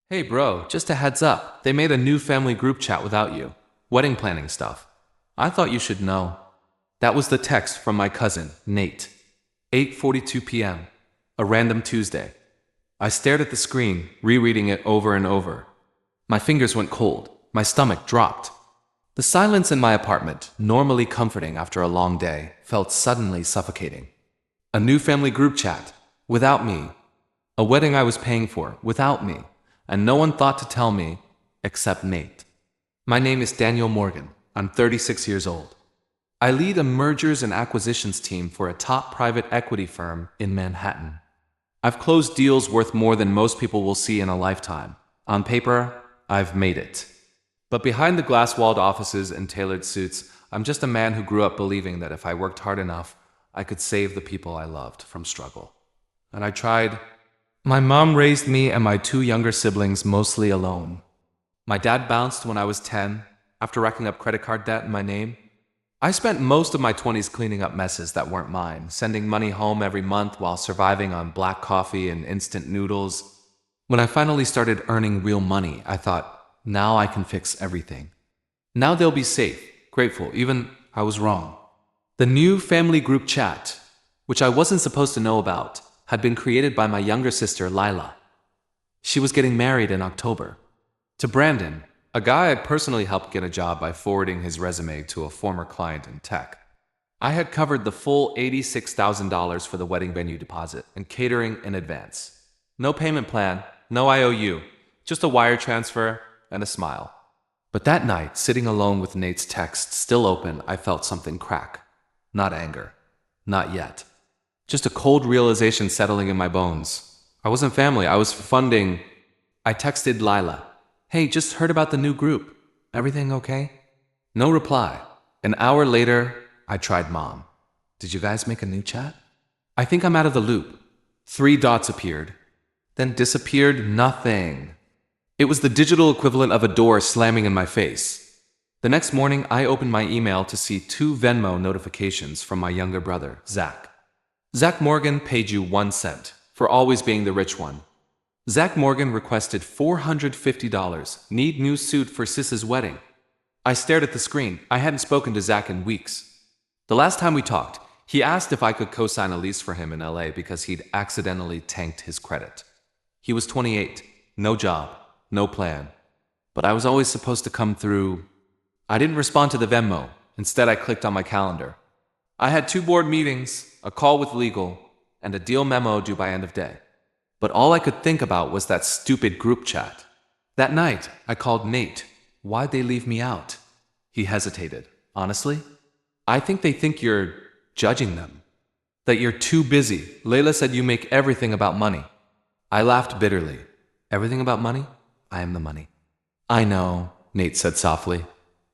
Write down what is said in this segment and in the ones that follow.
Hey bro, just a heads up. They made a new family group chat without you. Wedding planning stuff. I thought you should know. That was the text from my cousin, Nate. 8:42 p.m. A random Tuesday. I stared at the screen, rereading it over and over. My fingers went cold. My stomach dropped. The silence in my apartment, normally comforting after a long day, felt suddenly suffocating. A new family group chat. Without me. A wedding I was paying for. Without me. And no one thought to tell me, except Nate. My name is Daniel Morgan. I'm 36 years old. I lead a mergers and acquisitions team for a top private equity firm in Manhattan. I've closed deals worth more than most people will see in a lifetime. On paper, I've made it. But behind the glass-walled offices and tailored suits, I'm just a man who grew up believing that if I worked hard enough, I could save the people I loved from struggle. And I tried. My mom raised me and my two younger siblings mostly alone. My dad bounced when I was 10, after racking up credit card debt in my name. I spent most of my 20s cleaning up messes that weren't mine, sending money home every month while surviving on black coffee and instant noodles. When I finally started earning real money, I thought, now I can fix everything. Now they'll be safe, grateful, even I was wrong. The new family group chat, which I wasn't supposed to know about, had been created by my younger sister, Lila. She was getting married in October. To Brandon, a guy I'd personally helped get a job by forwarding his resume to a former client in tech. I had covered the full $86,000 for the wedding venue deposit and catering in advance. No payment plan, no IOU, just a wire transfer and a smile. But that night, sitting alone with Nate's text still open, I felt something crack. Not anger. Not yet. Just a cold realization settling in my bones. I wasn't family, I was funding. I texted Lila. Hey, just heard about the new group. Everything okay? No reply. An hour later, I tried Mom. Did you guys make a new chat? I think I'm out of the loop. 3 dots appeared. Then disappeared nothing. It was the digital equivalent of a door slamming in my face. The next morning, I opened my email to see 2 Venmo notifications from my younger brother, Zach. Zach Morgan paid you 1 cent for always being the rich one. Zach Morgan requested $450. Need new suit for Sis's wedding. I stared at the screen. I hadn't spoken to Zach in weeks. The last time we talked, he asked if I could co-sign a lease for him in LA because he'd accidentally tanked his credit. He was 28, no job, no plan. But I was always supposed to come through. I didn't respond to the Venmo. Instead, I clicked on my calendar. I had 2 board meetings, a call with legal, and a deal memo due by end of day. But all I could think about was that stupid group chat. That night, I called Nate. Why'd they leave me out? He hesitated. Honestly? I think they think you're judging them. That you're too busy. Layla said you make everything about money. I laughed bitterly. Everything about money? I am the money. I know, Nate said softly.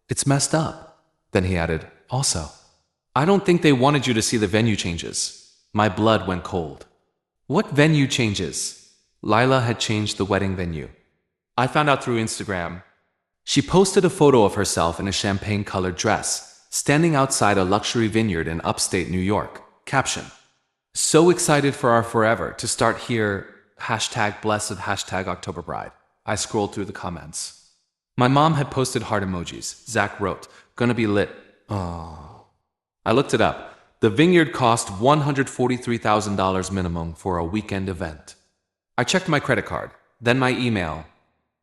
It's messed up. Then he added, also, I don't think they wanted you to see the venue changes. My blood went cold. What venue changes? Lila had changed the wedding venue. I found out through Instagram. She posted a photo of herself in a champagne-colored dress, standing outside a luxury vineyard in upstate New York. Caption: so excited for our forever to start here. #blessed #October bride. I scrolled through the comments. My mom had posted heart emojis. Zach wrote, gonna be lit. Oh. I looked it up. The vineyard cost $143,000 minimum for a weekend event. I checked my credit card, then my email.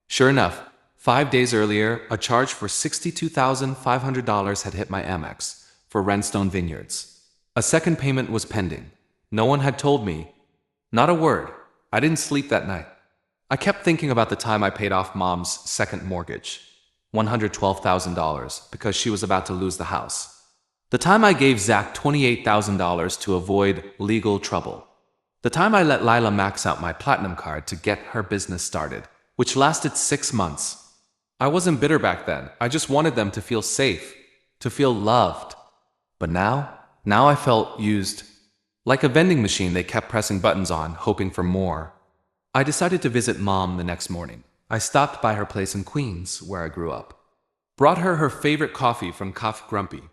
Sure enough, 5 days earlier, a charge for $62,500 had hit my Amex for Redstone Vineyards. A second payment was pending. No one had told me. Not a word. I didn't sleep that night. I kept thinking about the time I paid off Mom's second mortgage, $112,000, because she was about to lose the house. The time I gave Zach $28,000 to avoid legal trouble. The time I let Lila max out my platinum card to get her business started, which lasted 6 months. I wasn't bitter back then. I just wanted them to feel safe, to feel loved. But now I felt used. Like a vending machine they kept pressing buttons on, hoping for more. I decided to visit Mom the next morning. I stopped by her place in Queens, where I grew up. Brought her favorite coffee from Coffee Grumpy.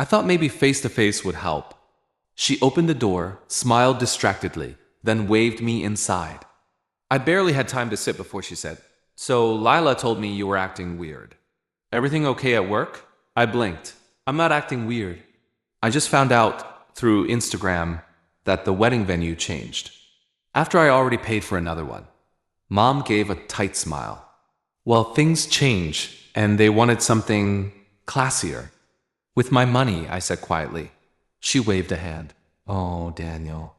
I thought maybe face-to-face would help. She opened the door, smiled distractedly, then waved me inside. I barely had time to sit before she said, "So Lila told me you were acting weird. Everything okay at work?" I blinked. "I'm not acting weird. I just found out through Instagram that the wedding venue changed. After I already paid for another one." Mom gave a tight smile. "Well, things change, and they wanted something classier." "With my money," I said quietly. She waved a hand. "Oh, Daniel.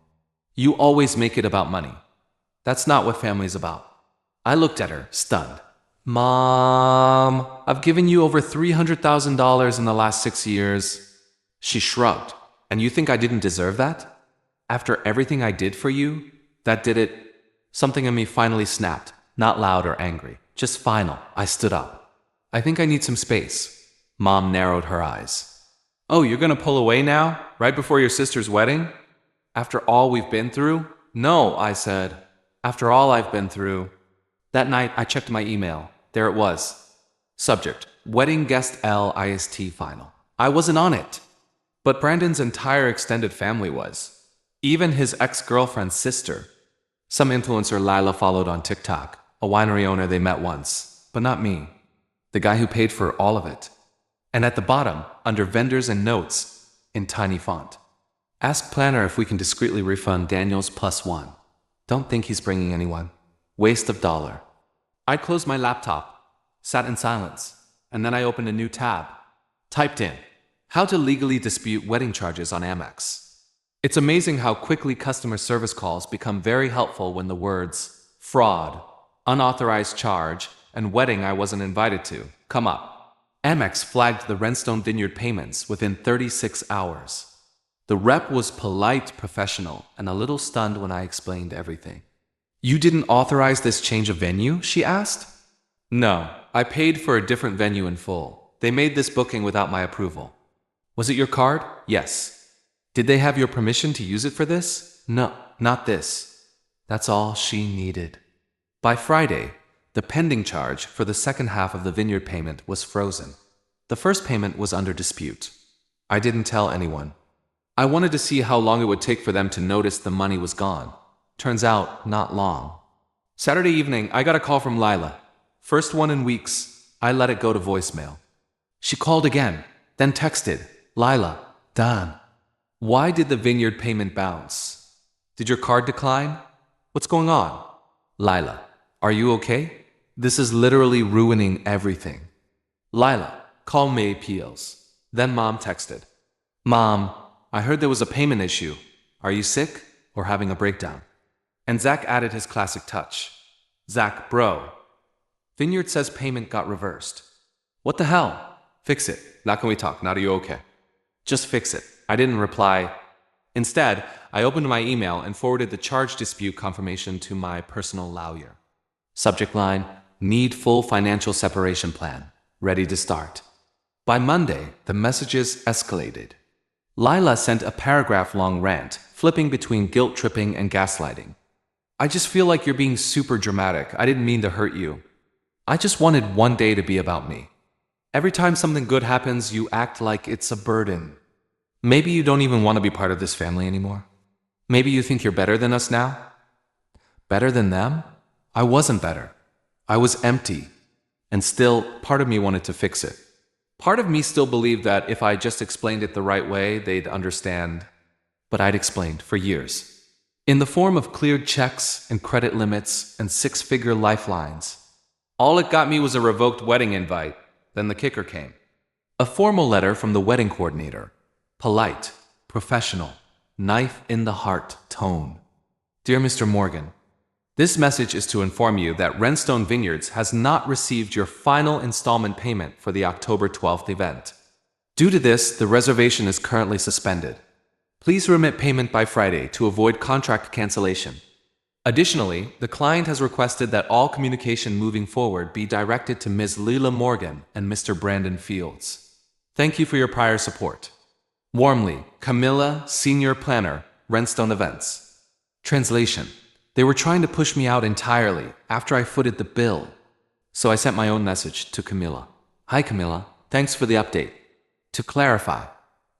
You always make it about money. That's not what family's about." I looked at her, stunned. "Mom, I've given you over $300,000 in the last 6 years. She shrugged. "And you think I didn't deserve that? After everything I did for you, that did it?" Something in me finally snapped, not loud or angry, just final. I stood up. "I think I need some space." Mom narrowed her eyes. "Oh, you're gonna pull away now? Right before your sister's wedding? After all we've been through?" "No," I said. "After all I've been through." That night, I checked my email. There it was. Subject: Wedding Guest LIST Final. I wasn't on it. But Brandon's entire extended family was. Even his ex-girlfriend's sister. Some influencer Lila followed on TikTok, a winery owner they met once, but not me. The guy who paid for all of it. And at the bottom, under vendors and notes, in tiny font, "Ask planner if we can discreetly refund Daniel's +1. Don't think he's bringing anyone. Waste of dollar." I closed my laptop, sat in silence, and then I opened a new tab. Typed in, "How to legally dispute wedding charges on Amex." It's amazing how quickly customer service calls become very helpful when the words fraud, unauthorized charge, and wedding I wasn't invited to come up. Amex flagged the Redstone Vineyard payments within 36 hours. The rep was polite, professional, and a little stunned when I explained everything. "You didn't authorize this change of venue?" she asked. "No, I paid for a different venue in full. They made this booking without my approval." "Was it your card?" "Yes." "Did they have your permission to use it for this?" "No, not this." That's all she needed. By Friday, the pending charge for the second half of the vineyard payment was frozen. The first payment was under dispute. I didn't tell anyone. I wanted to see how long it would take for them to notice the money was gone. Turns out, not long. Saturday evening, I got a call from Lila. First one in weeks. I let it go to voicemail. She called again, then texted, "Lila, done. Why did the vineyard payment bounce? Did your card decline? What's going on? Lila, are you okay? This is literally ruining everything." Lila, call May Peels. Then Mom texted, "Mom, I heard there was a payment issue. Are you sick or having a breakdown?" And Zach added his classic touch. "Zach, bro. Vineyard says payment got reversed." "What the hell? Fix it. Now can we talk? Now are you okay?" "Just fix it." I didn't reply. Instead, I opened my email and forwarded the charge dispute confirmation to my personal lawyer. Subject line, "Need full financial separation plan. Ready to start." By Monday, the messages escalated. Lila sent a paragraph-long rant, flipping between guilt-tripping and gaslighting. "I just feel like you're being super dramatic. I didn't mean to hurt you. I just wanted one day to be about me. Every time something good happens, you act like it's a burden. Maybe you don't even want to be part of this family anymore. Maybe you think you're better than us now." Better than them? I wasn't better. I was empty. And still, part of me wanted to fix it. Part of me still believed that if I just explained it the right way, they'd understand. But I'd explained for years. In the form of cleared checks and credit limits and six-figure lifelines. All it got me was a revoked wedding invite. Then the kicker came. A formal letter from the wedding coordinator. Polite, professional, knife in the heart tone. "Dear Mr. Morgan, this message is to inform you that Redstone Vineyards has not received your final installment payment for the October 12th event. Due to this, the reservation is currently suspended. Please remit payment by Friday to avoid contract cancellation. Additionally, the client has requested that all communication moving forward be directed to Ms. Leila Morgan and Mr. Brandon Fields. Thank you for your prior support. Warmly, Camilla, Senior Planner, Redstone Events." Translation: They were trying to push me out entirely after I footed the bill. So I sent my own message to Camilla. "Hi Camilla, thanks for the update. To clarify,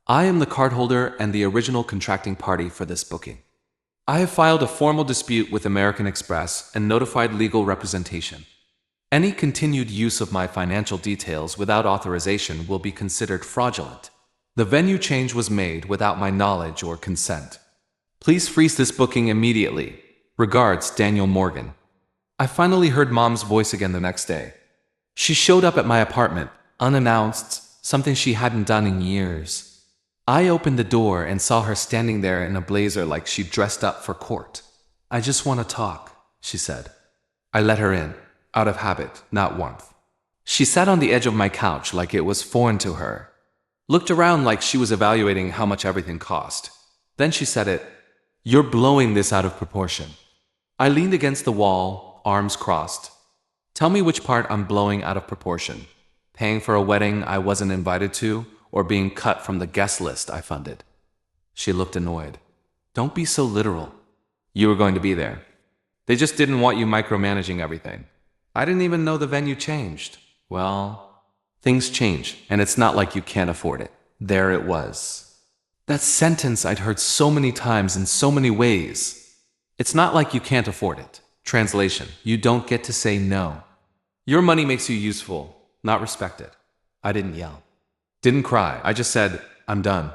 I am the cardholder and the original contracting party for this booking. I have filed a formal dispute with American Express and notified legal representation. Any continued use of my financial details without authorization will be considered fraudulent. The venue change was made without my knowledge or consent. Please freeze this booking immediately. Regards, Daniel Morgan. I finally heard Mom's voice again the next day. She showed up at my apartment, unannounced, something she hadn't done in years. I opened the door and saw her standing there in a blazer like she'd dressed up for court. I just want to talk, she said. I let her in, out of habit, not warmth. She sat on the edge of my couch like it was foreign to her. Looked around like she was evaluating how much everything cost. Then she said it. You're blowing this out of proportion. I leaned against the wall, arms crossed. Tell me which part I'm blowing out of proportion. Paying for a wedding I wasn't invited to, or being cut from the guest list I funded. She looked annoyed. Don't be so literal. You were going to be there. They just didn't want you micromanaging everything. I didn't even know the venue changed. Well, things change, and it's not like you can't afford it. There it was. That sentence I'd heard so many times in so many ways. It's not like you can't afford it. Translation, you don't get to say no. Your money makes you useful, not respected. I didn't yell. Didn't cry. I just said, I'm done.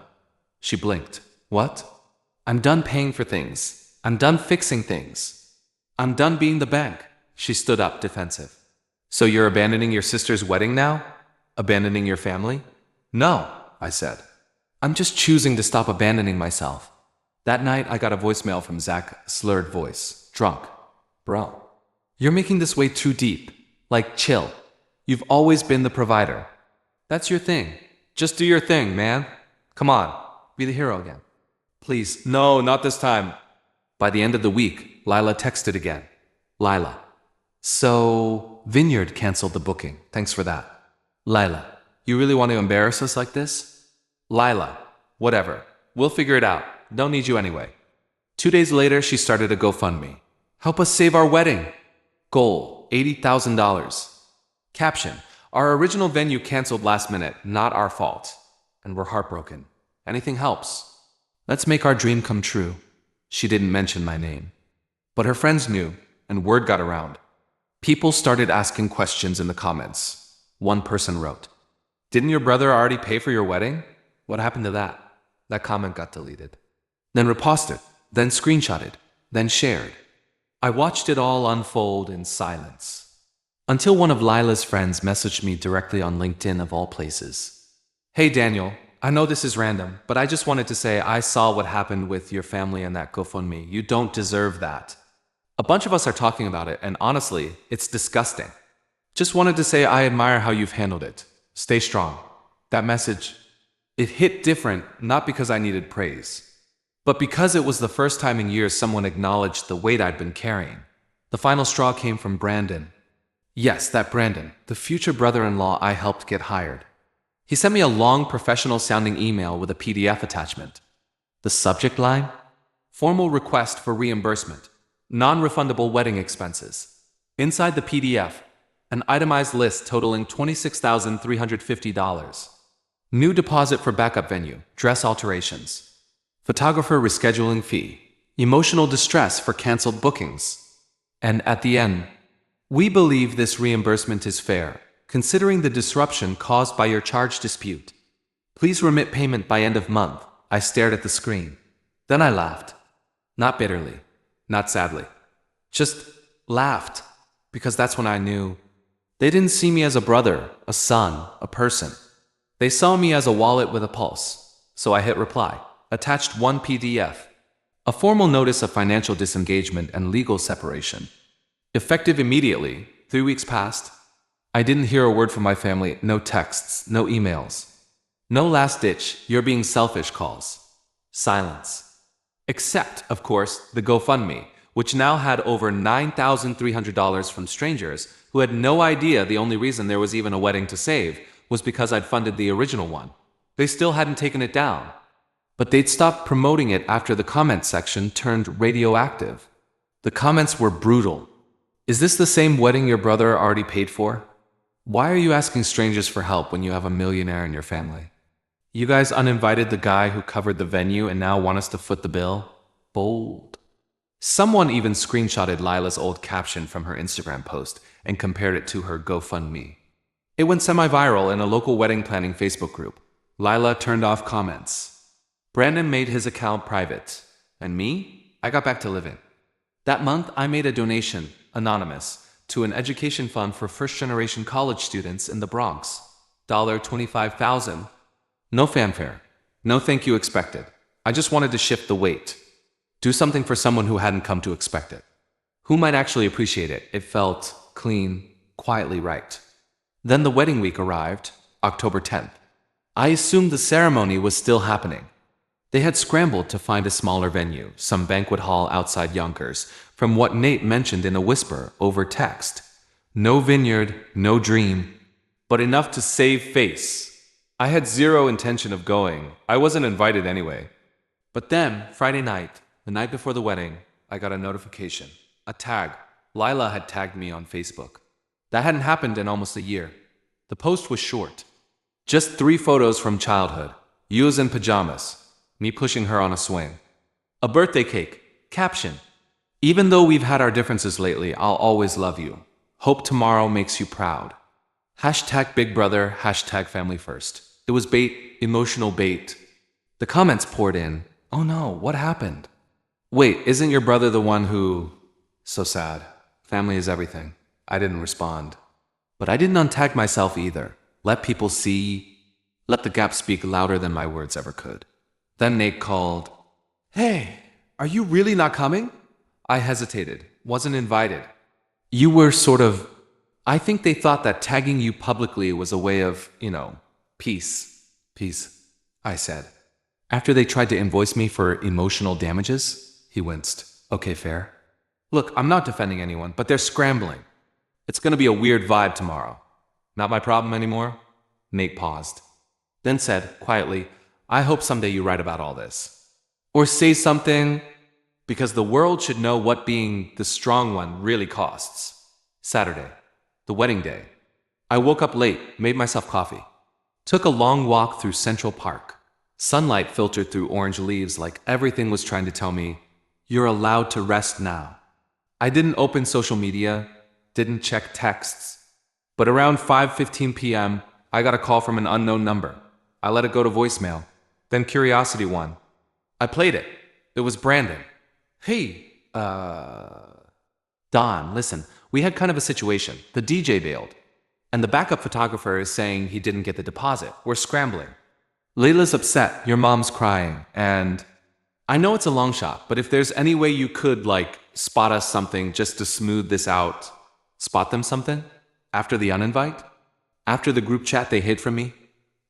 She blinked. What? I'm done paying for things. I'm done fixing things. I'm done being the bank. She stood up, defensive. So you're abandoning your sister's wedding now? Abandoning your family? No, I said. I'm just choosing to stop abandoning myself. That night, I got a voicemail from Zach, slurred voice. Drunk. Bro, you're making this way too deep. Like, chill. You've always been the provider. That's your thing. Just do your thing, man. Come on, be the hero again. Please, no, not this time. By the end of the week, Lila texted again. Lila. So, Vineyard canceled the booking. Thanks for that. Lila, you really want to embarrass us like this? Lila, whatever. We'll figure it out. Don't need you anyway. 2 days later, she started a GoFundMe. Help us save our wedding. Goal, $80,000. Caption, our original venue canceled last minute, not our fault. And we're heartbroken. Anything helps. Let's make our dream come true. She didn't mention my name. But her friends knew, and word got around. People started asking questions in the comments. One person wrote, didn't your brother already pay for your wedding? What happened to that? That comment got deleted. Then reposted, then screenshotted, then shared. I watched it all unfold in silence. Until one of Lila's friends messaged me directly on LinkedIn of all places. Hey Daniel, I know this is random, but I just wanted to say I saw what happened with your family and that GoFundMe. You don't deserve that. A bunch of us are talking about it, and honestly, it's disgusting. Just wanted to say I admire how you've handled it. Stay strong. That message, it hit different, not because I needed praise, but because it was the first time in years someone acknowledged the weight I'd been carrying. The final straw came from Brandon. Yes, that Brandon, the future brother-in-law I helped get hired. He sent me a long professional-sounding email with a PDF attachment. The subject line? Formal request for reimbursement. Non-refundable wedding expenses. Inside the PDF, an itemized list totaling $26,350. New deposit for backup venue, dress alterations. Photographer rescheduling fee. Emotional distress for canceled bookings. And at the end, we believe this reimbursement is fair, considering the disruption caused by your charge dispute. Please remit payment by end of month. I stared at the screen. Then I laughed. Not bitterly, not sadly. Just laughed, because that's when I knew. They didn't see me as a brother, a son, a person. They saw me as a wallet with a pulse. So I hit reply. Attached one PDF. A formal notice of financial disengagement and legal separation. Effective immediately. 3 weeks passed. I didn't hear a word from my family, no texts, no emails. No last-ditch, you're being selfish calls. Silence. Except, of course, the GoFundMe, which now had over $9,300 from strangers who had no idea the only reason there was even a wedding to save was because I'd funded the original one. They still hadn't taken it down. But they'd stopped promoting it after the comment section turned radioactive. The comments were brutal. Is this the same wedding your brother already paid for? Why are you asking strangers for help when you have a millionaire in your family? You guys uninvited the guy who covered the venue and now want us to foot the bill? Bold. Someone even screenshotted Lila's old caption from her Instagram post and compared it to her GoFundMe. It went semi-viral in a local wedding planning Facebook group. Lila turned off comments. Brandon made his account private. And me? I got back to living. That month, I made a donation, anonymous, to an education fund for first-generation college students in the Bronx. $25,000. No fanfare. No thank you expected. I just wanted to shift the weight. Do something for someone who hadn't come to expect it. Who might actually appreciate it? It felt clean, quietly right. Then the wedding week arrived, October 10th. I assumed the ceremony was still happening. They had scrambled to find a smaller venue, some banquet hall outside Yonkers, from what Nate mentioned in a whisper over text. No vineyard, no dream, but enough to save face. I had zero intention of going. I wasn't invited anyway. But then, Friday night, the night before the wedding, I got a notification. A tag. Lila had tagged me on Facebook. That hadn't happened in almost a year. The post was short. Just 3 photos from childhood. You was in pajamas. Me pushing her on a swing. A birthday cake. Caption. Even though we've had our differences lately, I'll always love you. Hope tomorrow makes you proud. Hashtag big brother, hashtag family first. It was bait, emotional bait. The comments poured in. Oh no, what happened? Wait, isn't your brother the one who... So sad. Family is everything. I didn't respond. But I didn't untag myself either. Let people see. Let the gap speak louder than my words ever could. Then Nate called. Hey, are you really not coming? I hesitated. Wasn't invited. You were sort of... I think they thought that tagging you publicly was a way of, peace. Peace, I said. After they tried to invoice me for emotional damages, he winced. Okay, fair. Look, I'm not defending anyone, but they're scrambling. It's gonna be a weird vibe tomorrow. Not my problem anymore? Nate paused. Then said, quietly, I hope someday you write about all this. Or say something, because the world should know what being the strong one really costs. Saturday, the wedding day. I woke up late, made myself coffee. Took a long walk through Central Park. Sunlight filtered through orange leaves like everything was trying to tell me, you're allowed to rest now. I didn't open social media, didn't check texts. But around 5:15 p.m., I got a call from an unknown number. I let it go to voicemail. Then curiosity won. I played it. It was Brandon. Hey, Don, listen, we had kind of a situation. The DJ bailed. And the backup photographer is saying he didn't get the deposit. We're scrambling. Layla's upset, your mom's crying, and I know it's a long shot, but if there's any way you could, spot us something just to smooth this out. Spot them something? After the uninvite? After the group chat they hid from me?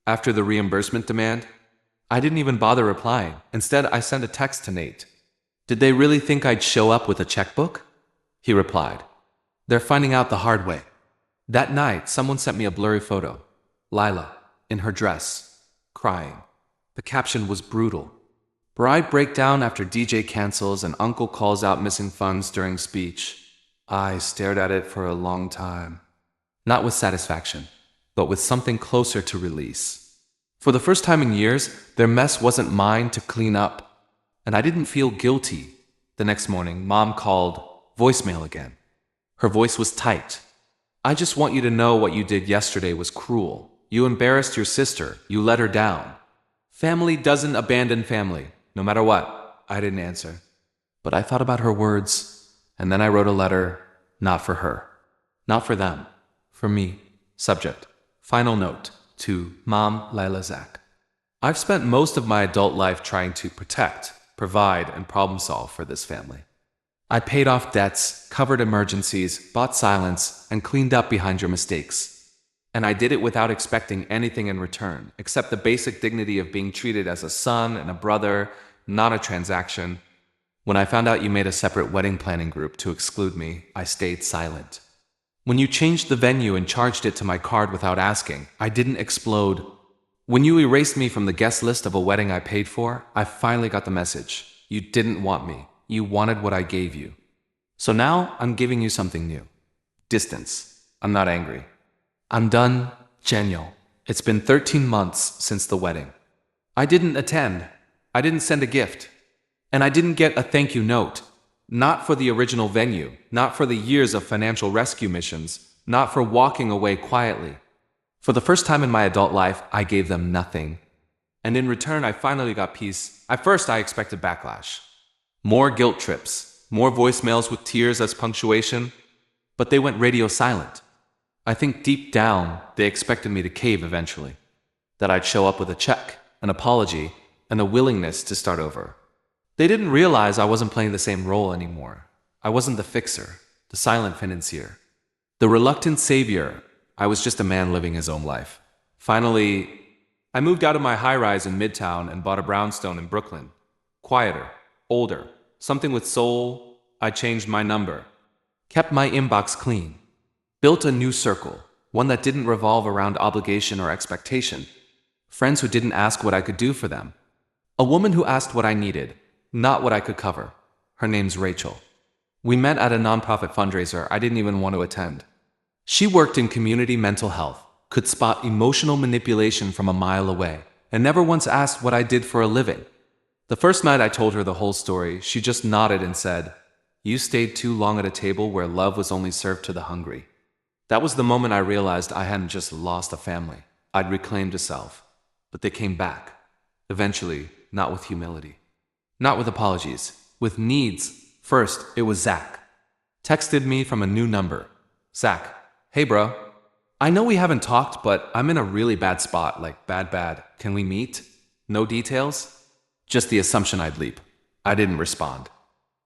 After the reimbursement demand? I didn't even bother replying. Instead, I sent a text to Nate. Did they really think I'd show up with a checkbook? He replied. They're finding out the hard way. That night, someone sent me a blurry photo. Lila, in her dress, crying. The caption was brutal. Bride breakdown after DJ cancels and uncle calls out missing funds during speech. I stared at it for a long time. Not with satisfaction, but with something closer to release. For the first time in years, their mess wasn't mine to clean up. And I didn't feel guilty. The next morning, Mom called, voicemail again. Her voice was tight. I just want you to know what you did yesterday was cruel. You embarrassed your sister. You let her down. Family doesn't abandon family, no matter what. I didn't answer. But I thought about her words, and then I wrote a letter, not for her. Not for them. For me. Subject. Final note. To Mom, Lila, Zach. I've spent most of my adult life trying to protect, provide, and problem solve for this family. I paid off debts, covered emergencies, bought silence, and cleaned up behind your mistakes. And I did it without expecting anything in return, except the basic dignity of being treated as a son and a brother, not a transaction. When I found out you made a separate wedding planning group to exclude me, I stayed silent. When you changed the venue and charged it to my card without asking, I didn't explode. When you erased me from the guest list of a wedding I paid for, I finally got the message. You didn't want me. You wanted what I gave you. So now I'm giving you something new. Distance. I'm not angry. I'm done, Genial. It's been 13 months since the wedding. I didn't attend. I didn't send a gift. And I didn't get a thank you note. Not for the original venue, not for the years of financial rescue missions, not for walking away quietly. For the first time in my adult life, I gave them nothing. And in return, I finally got peace. At first, I expected backlash. More guilt trips, more voicemails with tears as punctuation, but they went radio silent. I think deep down, they expected me to cave eventually. That I'd show up with a check, an apology, and a willingness to start over. They didn't realize I wasn't playing the same role anymore. I wasn't the fixer, the silent financier, the reluctant savior. I was just a man living his own life. Finally, I moved out of my high-rise in Midtown and bought a brownstone in Brooklyn. Quieter, older, something with soul. I changed my number, kept my inbox clean, built a new circle, one that didn't revolve around obligation or expectation. Friends who didn't ask what I could do for them. A woman who asked what I needed, not what I could cover. Her name's Rachel. We met at a nonprofit fundraiser I didn't even want to attend. She worked in community mental health, could spot emotional manipulation from a mile away, and never once asked what I did for a living. The first night I told her the whole story, she just nodded and said, "You stayed too long at a table where love was only served to the hungry." That was the moment I realized I hadn't just lost a family. I'd reclaimed a self. But they came back. Eventually, not with humility. Not with apologies. With needs. First, it was Zach. Texted me from a new number. "Zach, hey bro. I know we haven't talked, but I'm in a really bad spot, like bad. Can we meet? No details?" Just the assumption I'd leap. I didn't respond.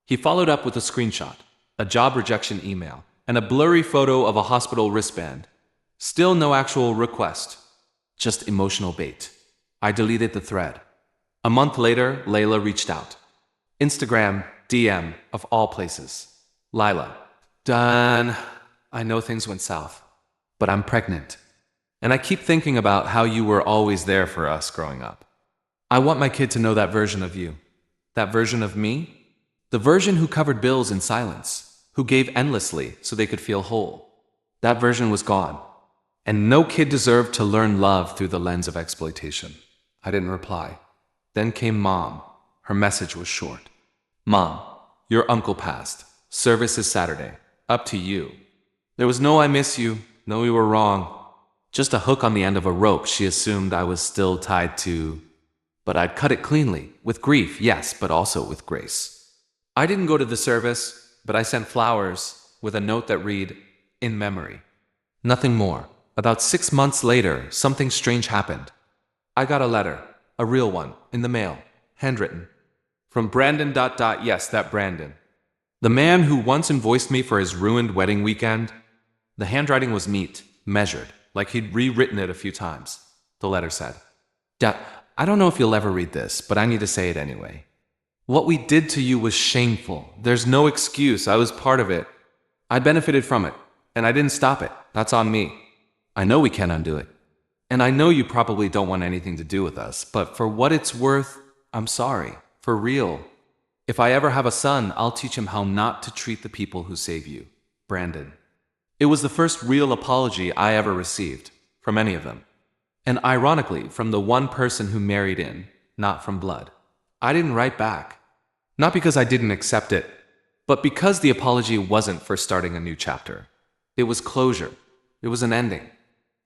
He followed up with a screenshot, a job rejection email, and a blurry photo of a hospital wristband. Still no actual request. Just emotional bait. I deleted the thread. A month later, Layla reached out. Instagram, DM, of all places. "Lila, done. I know things went south, but I'm pregnant. And I keep thinking about how you were always there for us growing up. I want my kid to know that version of you. That version of me? The version who covered bills in silence, who gave endlessly so they could feel whole. That version was gone. And no kid deserved to learn love through the lens of exploitation." I didn't reply. Then came Mom. Her message was short. "Mom, your uncle passed. Service is Saturday. Up to you." There was no "I miss you," no "we were wrong." Just a hook on the end of a rope she assumed I was still tied to. But I'd cut it cleanly, with grief, yes, but also with grace. I didn't go to the service, but I sent flowers with a note that read, "In memory." Nothing more. About 6 months later, something strange happened. I got a letter, a real one, in the mail, handwritten. From Brandon ... Yes, that Brandon. The man who once invoiced me for his ruined wedding weekend. The handwriting was neat, measured, like he'd rewritten it a few times. The letter said, "Dad, I don't know if you'll ever read this, but I need to say it anyway. What we did to you was shameful. There's no excuse. I was part of it. I benefited from it, and I didn't stop it. That's on me. I know we can't undo it. And I know you probably don't want anything to do with us, but for what it's worth, I'm sorry. For real. If I ever have a son, I'll teach him how not to treat the people who save you. Brandon." It was the first real apology I ever received, from any of them. And ironically, from the one person who married in, not from blood. I didn't write back. Not because I didn't accept it, but because the apology wasn't for starting a new chapter. It was closure. It was an ending.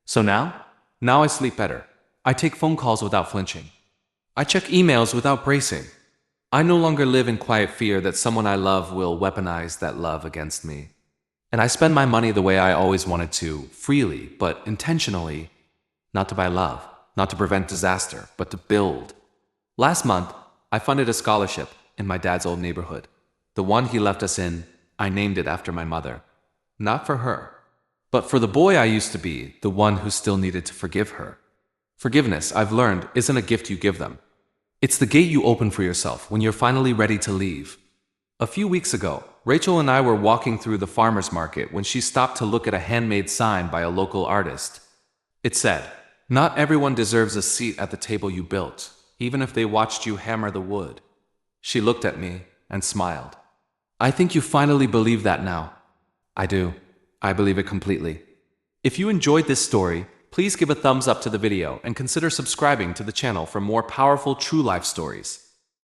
So now I sleep better. I take phone calls without flinching. I check emails without bracing. I no longer live in quiet fear that someone I love will weaponize that love against me. And I spend my money the way I always wanted to, freely, but intentionally. Not to buy love, not to prevent disaster, but to build. Last month, I funded a scholarship in my dad's old neighborhood. The one he left us in, I named it after my mother. Not for her, but for the boy I used to be, the one who still needed to forgive her. Forgiveness, I've learned, isn't a gift you give them. It's the gate you open for yourself when you're finally ready to leave. A few weeks ago, Rachel and I were walking through the farmer's market when she stopped to look at a handmade sign by a local artist. It said, "Not everyone deserves a seat at the table you built, even if they watched you hammer the wood." She looked at me and smiled. I think you finally believe that now. I do. I believe it completely. If you enjoyed this story, please give a thumbs up to the video and consider subscribing to the channel for more powerful true life stories.